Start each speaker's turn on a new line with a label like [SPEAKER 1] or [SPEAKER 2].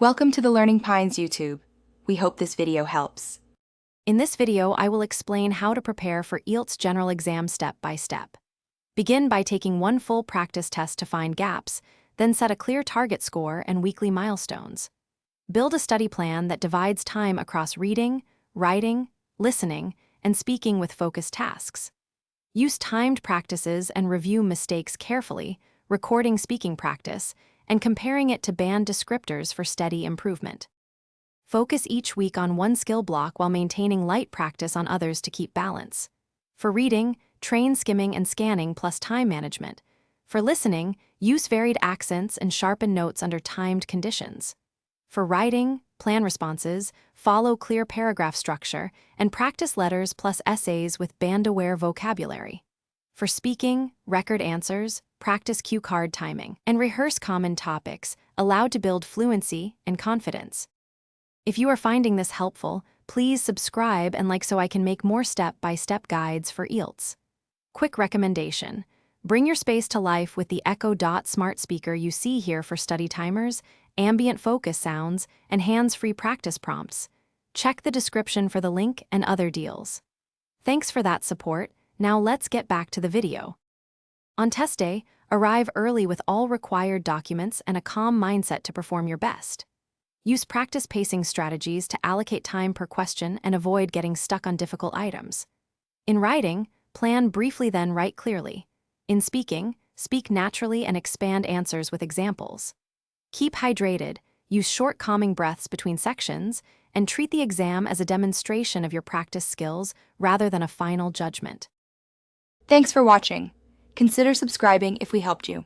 [SPEAKER 1] Welcome to the Learning Pines YouTube. We hope this video helps.
[SPEAKER 2] In this video, I will explain how to prepare for IELTS general exam step by step. Begin by taking one full practice test to find gaps, then set a clear target score and weekly milestones. Build a study plan that divides time across reading, writing, listening, and speaking with focused tasks. Use timed practices and review mistakes carefully, recording speaking practice, and comparing it to band descriptors for steady improvement. Focus each week on one skill block while maintaining light practice on others to keep balance. For reading, train skimming and scanning plus time management. For listening, use varied accents and sharpen notes under timed conditions. For writing, plan responses, follow clear paragraph structure, and practice letters plus essays with band-aware vocabulary. For speaking, record answers, practice cue card timing, and rehearse common topics, allowed to build fluency and confidence. If you are finding this helpful, please subscribe and like so I can make more step-by-step guides for IELTS. Quick recommendation: bring your space to life with the Echo Dot smart speaker you see here for study timers, ambient focus sounds, and hands-free practice prompts. Check the description for the link and other deals. Thanks for that support. Now let's get back to the video. On test day, arrive early with all required documents and a calm mindset to perform your best. Use practice pacing strategies to allocate time per question and avoid getting stuck on difficult items. In writing, plan briefly then write clearly. In speaking, speak naturally and expand answers with examples. Keep hydrated, use short calming breaths between sections, and treat the exam as a demonstration of your practice skills rather than a final judgment.
[SPEAKER 1] Thanks for watching. Consider subscribing if we helped you.